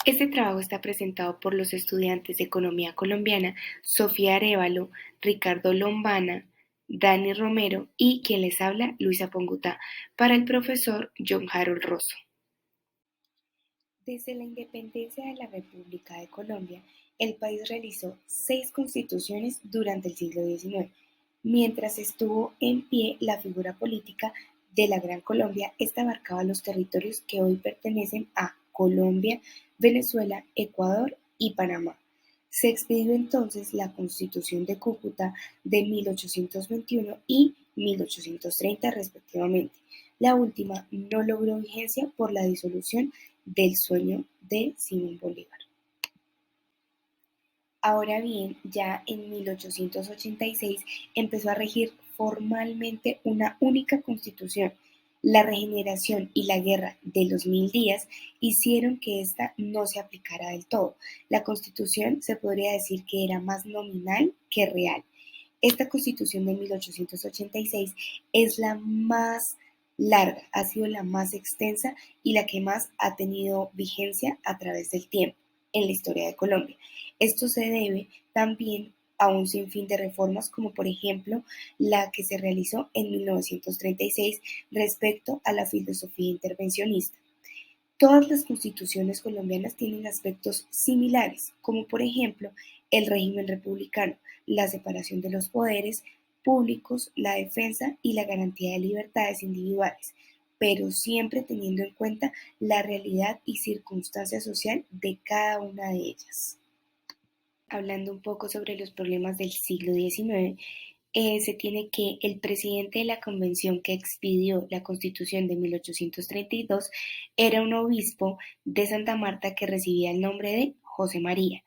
Este trabajo está presentado por los estudiantes de Economía Colombiana Sofía Arévalo, Ricardo Lombana, Dani Romero y quien les habla, Luisa Pongutá, para el profesor John Harold Rosso. Desde la independencia de la República de Colombia, el país realizó 6 constituciones durante el siglo XIX. Mientras estuvo en pie la figura política de la Gran Colombia, esta abarcaba los territorios que hoy pertenecen a Colombia, Venezuela, Ecuador y Panamá. Se expidió entonces la Constitución de Cúcuta de 1821 y 1830 respectivamente. La última no logró vigencia por la disolución del sueño de Simón Bolívar. Ahora bien, ya en 1886 empezó a regir formalmente una única constitución. La regeneración y la guerra de los 1000 días hicieron que ésta no se aplicara del todo. La constitución se podría decir que era más nominal que real. Esta constitución de 1886 es la más larga, ha sido la más extensa y la que más ha tenido vigencia a través del tiempo en la historia de Colombia. Esto se debe también a un sinfín de reformas, como por ejemplo la que se realizó en 1936 respecto a la filosofía intervencionista. Todas las constituciones colombianas tienen aspectos similares, como por ejemplo el régimen republicano, la separación de los poderes públicos, la defensa y la garantía de libertades individuales, pero siempre teniendo en cuenta la realidad y circunstancia social de cada una de ellas. Hablando un poco sobre los problemas del siglo XIX, se tiene que el presidente de la convención que expidió la Constitución de 1832 era un obispo de Santa Marta que recibía el nombre de José María.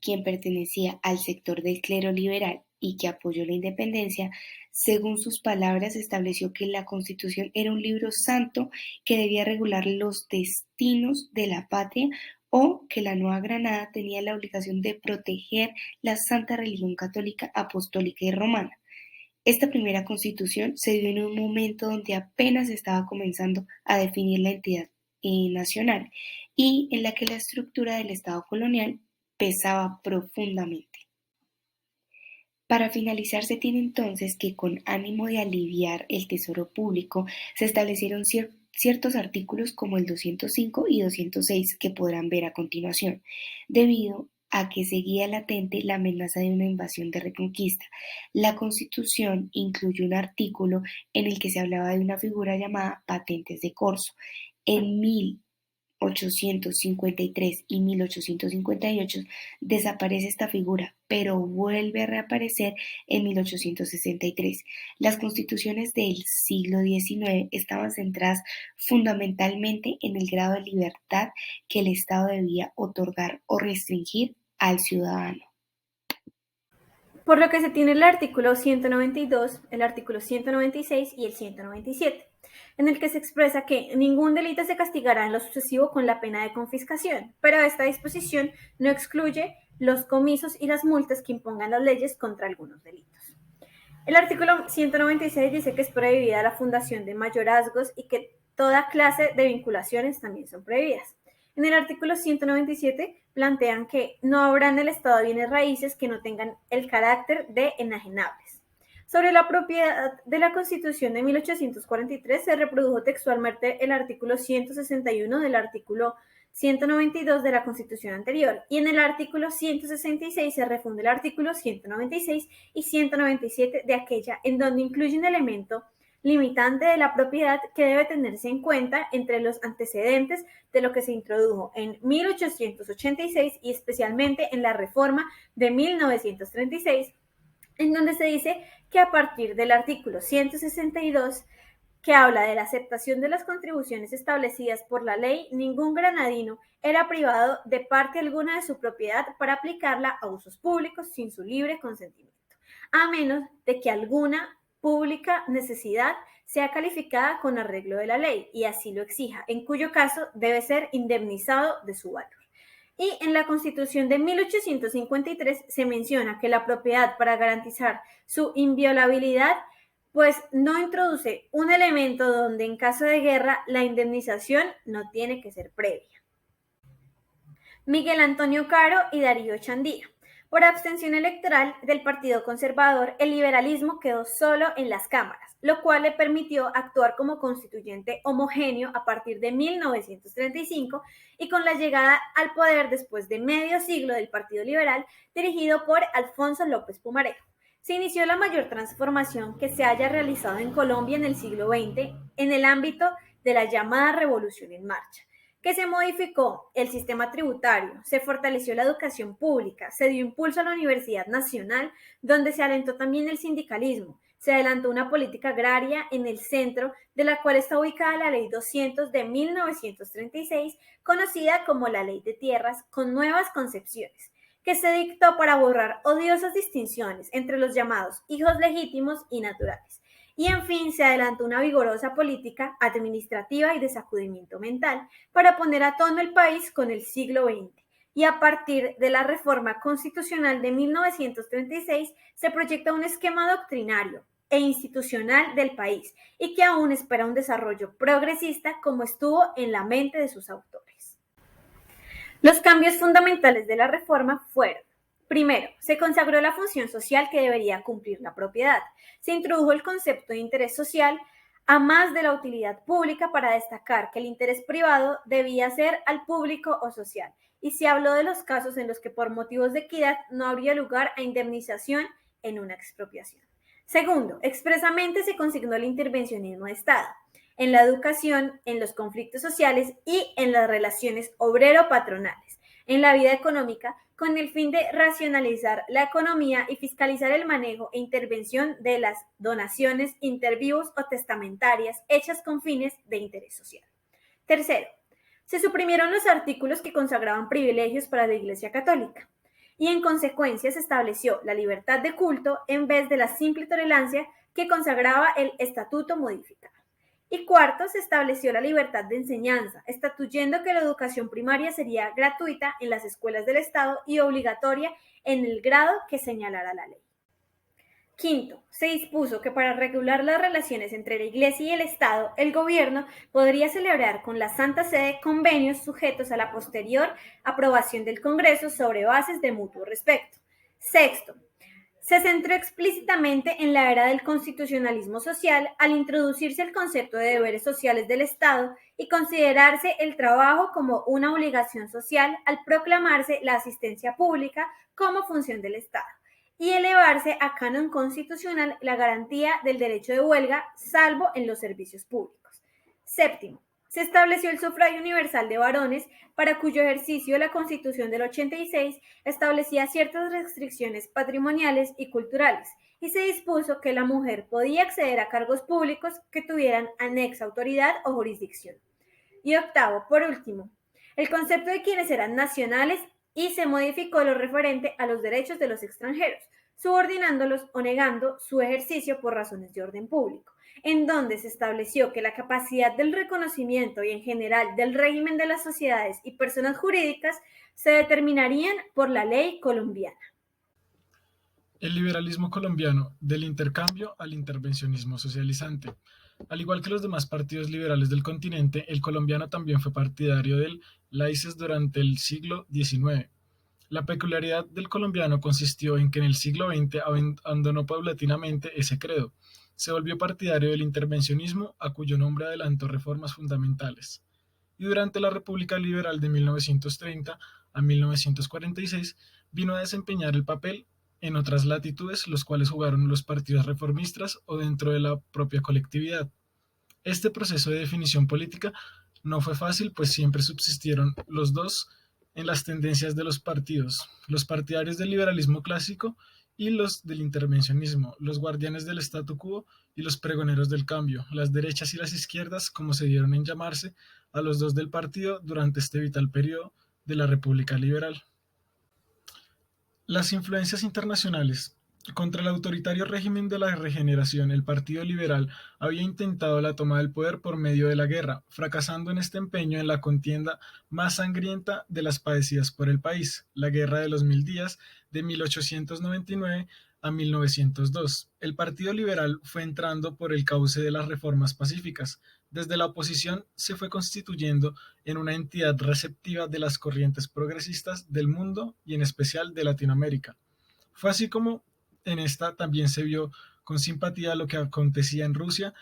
Quien pertenecía al sector del clero liberal y que apoyó la independencia, según sus palabras, estableció que la Constitución era un libro santo que debía regular los destinos de la patria o que la Nueva Granada tenía la obligación de proteger la santa religión católica, apostólica y romana. Esta primera constitución se dio en un momento donde apenas estaba comenzando a definir la entidad nacional y en la que la estructura del Estado colonial pesaba profundamente. Para finalizar, se tiene entonces que con ánimo de aliviar el tesoro público, se establecieron ciertos artículos como el 205 y 206 que podrán ver a continuación, debido a que seguía latente la amenaza de una invasión de reconquista. La Constitución incluyó un artículo en el que se hablaba de una figura llamada patentes de corso. En 1853 y 1858 desaparece esta figura, pero vuelve a reaparecer en 1863. Las constituciones del siglo XIX estaban centradas fundamentalmente en el grado de libertad que el Estado debía otorgar o restringir al ciudadano. Por lo que se tiene el artículo 192, el artículo 196 y el 197, en el que se expresa que ningún delito se castigará en lo sucesivo con la pena de confiscación, pero esta disposición no excluye los comisos y las multas que impongan las leyes contra algunos delitos. El artículo 196 dice que es prohibida la fundación de mayorazgos y que toda clase de vinculaciones también son prohibidas. En el artículo 197 plantean que no habrá en el Estado bienes raíces que no tengan el carácter de enajenables. Sobre la propiedad de la Constitución de 1843 se reprodujo textualmente el artículo 161 del artículo 192 de la Constitución anterior, y en el artículo 166 se refunde el artículo 196 y 197 de aquella, en donde incluye un elemento limitante de la propiedad que debe tenerse en cuenta entre los antecedentes de lo que se introdujo en 1886 y especialmente en la reforma de 1936, en donde se dice que a partir del artículo 162, que habla de la aceptación de las contribuciones establecidas por la ley, ningún granadino era privado de parte alguna de su propiedad para aplicarla a usos públicos sin su libre consentimiento, a menos de que alguna pública necesidad sea calificada con arreglo de la ley y así lo exija, en cuyo caso debe ser indemnizado de su valor. Y en la Constitución de 1853 se menciona que la propiedad, para garantizar su inviolabilidad, pues no introduce un elemento donde en caso de guerra la indemnización no tiene que ser previa. Miguel Antonio Caro y Darío Chandía. Por abstención electoral del Partido Conservador, el liberalismo quedó solo en las cámaras, lo cual le permitió actuar como constituyente homogéneo a partir de 1935 y con la llegada al poder después de medio siglo del Partido Liberal, dirigido por Alfonso López Pumarejo. Se inició la mayor transformación que se haya realizado en Colombia en el siglo XX en el ámbito de la llamada Revolución en Marcha, que se modificó el sistema tributario, se fortaleció la educación pública, se dio impulso a la Universidad Nacional, donde se alentó también el sindicalismo, se adelantó una política agraria en el centro, de la cual está ubicada la Ley 200 de 1936, conocida como la Ley de Tierras, con nuevas concepciones, que se dictó para borrar odiosas distinciones entre los llamados hijos legítimos y naturales. Y en fin, se adelantó una vigorosa política administrativa y de sacudimiento mental para poner a tono el país con el siglo XX. Y a partir de la reforma constitucional de 1936 se proyecta un esquema doctrinario e institucional del país y que aún espera un desarrollo progresista como estuvo en la mente de sus autores. Los cambios fundamentales de la reforma fueron: primero, se consagró la función social que debería cumplir la propiedad. Se introdujo el concepto de interés social a más de la utilidad pública para destacar que el interés privado debía ser al público o social. Y se habló de los casos en los que por motivos de equidad no habría lugar a indemnización en una expropiación. Segundo, expresamente se consignó el intervencionismo de Estado en la educación, en los conflictos sociales y en las relaciones obrero-patronales, en la vida económica, con el fin de racionalizar la economía y fiscalizar el manejo e intervención de las donaciones intervivos o testamentarias hechas con fines de interés social. Tercero, se suprimieron los artículos que consagraban privilegios para la Iglesia Católica y en consecuencia se estableció la libertad de culto en vez de la simple tolerancia que consagraba el Estatuto modificado. Y cuarto, se estableció la libertad de enseñanza, estatuyendo que la educación primaria sería gratuita en las escuelas del Estado y obligatoria en el grado que señalara la ley. Quinto, se dispuso que para regular las relaciones entre la Iglesia y el Estado, el gobierno podría celebrar con la Santa Sede convenios sujetos a la posterior aprobación del Congreso sobre bases de mutuo respeto. Sexto, se centró explícitamente en la era del constitucionalismo social al introducirse el concepto de deberes sociales del Estado y considerarse el trabajo como una obligación social al proclamarse la asistencia pública como función del Estado y elevarse a canon constitucional la garantía del derecho de huelga, salvo en los servicios públicos. Séptimo, se estableció el sufragio universal de varones, para cuyo ejercicio la Constitución del 86 establecía ciertas restricciones patrimoniales y culturales, y se dispuso que la mujer podía acceder a cargos públicos que tuvieran anexa autoridad o jurisdicción. Y octavo, por último, el concepto de quienes eran nacionales y se modificó lo referente a los derechos de los extranjeros, subordinándolos o negando su ejercicio por razones de orden público, en donde se estableció que la capacidad del reconocimiento y en general del régimen de las sociedades y personas jurídicas se determinarían por la ley colombiana. El liberalismo colombiano, del intercambio al intervencionismo socializante. Al igual que los demás partidos liberales del continente, el colombiano también fue partidario del laicés durante el siglo XIX. La peculiaridad del colombiano consistió en que en el siglo XX abandonó paulatinamente ese credo. Se volvió partidario del intervencionismo, a cuyo nombre adelantó reformas fundamentales. Y durante la República Liberal de 1930 a 1946 vino a desempeñar el papel en otras latitudes, los cuales jugaron los partidos reformistas o dentro de la propia colectividad. Este proceso de definición política no fue fácil, pues siempre subsistieron los dos en las tendencias de los partidos, los partidarios del liberalismo clásico y los del intervencionismo, los guardianes del statu quo y los pregoneros del cambio, las derechas y las izquierdas, como se dieron en llamarse a los dos del partido durante este vital periodo de la República Liberal. Las influencias internacionales. Contra el autoritario régimen de la Regeneración, el Partido Liberal había intentado la toma del poder por medio de la guerra, fracasando en este empeño en la contienda más sangrienta de las padecidas por el país, la Guerra de los Mil Días de 1899 a 1902. El Partido Liberal fue entrando por el cauce de las reformas pacíficas, Desde la oposición se fue constituyendo en una entidad receptiva de las corrientes progresistas del mundo y en especial de Latinoamérica. Fue así como en esta también se vio con simpatía lo que acontecía en Rusia,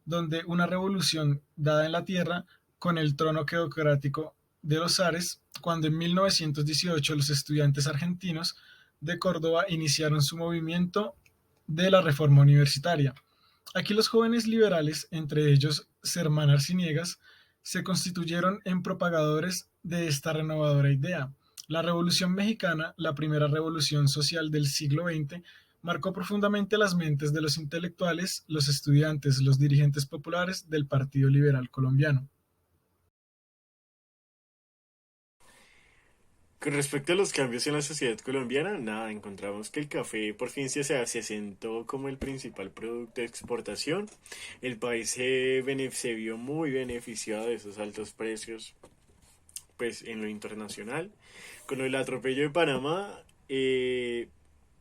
donde una revolución dada en la tierra con el trono teocrático de los zares, cuando en 1918 los estudiantes argentinos de Córdoba iniciaron su movimiento de la reforma universitaria. Aquí los jóvenes liberales, entre ellos Sermán Arciniegas, se constituyeron en propagadores de esta renovadora idea. La Revolución Mexicana, la primera revolución social del siglo XX, marcó profundamente las mentes de los intelectuales, los estudiantes, los dirigentes populares del Partido Liberal Colombiano. Con respecto a los cambios en la sociedad colombiana, nada, encontramos que el café por fin se asentó como el principal producto de exportación. El país se vio muy beneficiado de esos altos precios, pues en lo internacional. Con el atropello de Panamá,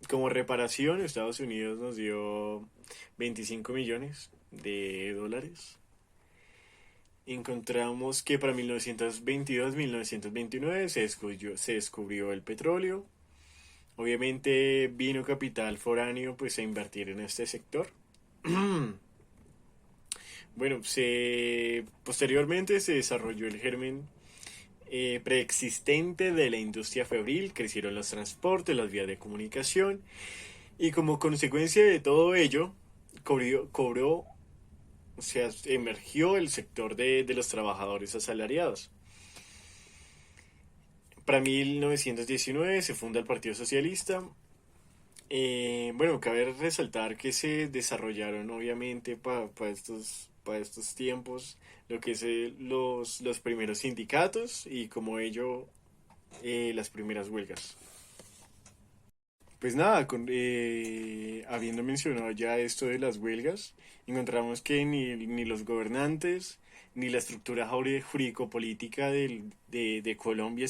como reparación, Estados Unidos nos dio 25 millones de dólares. Encontramos que para 1922-1929 se descubrió el petróleo. Obviamente vino capital foráneo pues a invertir en este sector. Bueno, posteriormente se desarrolló el germen preexistente de la industria fabril, crecieron los transportes, las vías de comunicación y como consecuencia de todo ello cobró, o sea, emergió el sector de los trabajadores asalariados. Para 1919 se funda el Partido Socialista. Bueno, cabe resaltar que se desarrollaron obviamente para estos tiempos lo que es los primeros sindicatos y como ello las primeras huelgas. Pues nada, habiendo mencionado ya esto de las huelgas, encontramos que ni los gobernantes ni la estructura jurídico-política de Colombia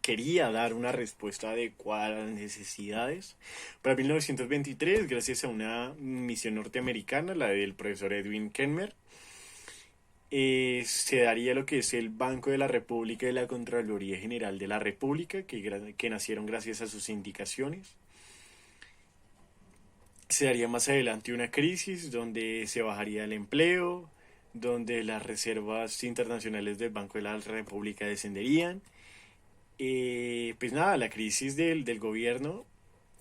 quería dar una respuesta adecuada a las necesidades. Para 1923, gracias a una misión norteamericana, la del profesor Edwin Kenmer, se daría lo que es el Banco de la República y la Contraloría General de la República, que nacieron gracias a sus indicaciones. Se daría más adelante una crisis donde se bajaría el empleo, donde las reservas internacionales del Banco de la República descenderían. Pues nada, la crisis del gobierno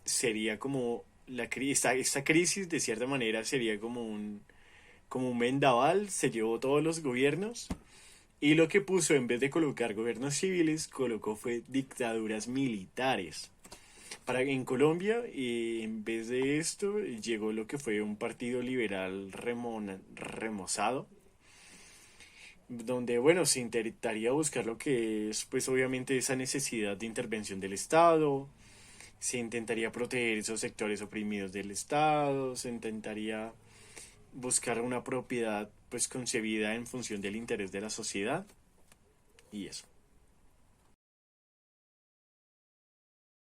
sería como esta crisis de cierta manera sería como un vendaval, se llevó todos los gobiernos y lo que puso en vez de colocar gobiernos civiles, colocó fue dictaduras militares. En Colombia, en vez de esto, llegó lo que fue un partido liberal remozado, donde, bueno, se intentaría buscar lo que es, pues obviamente, esa necesidad de intervención del Estado, se intentaría proteger esos sectores oprimidos del Estado, se intentaría buscar una propiedad, pues, concebida en función del interés de la sociedad, y eso.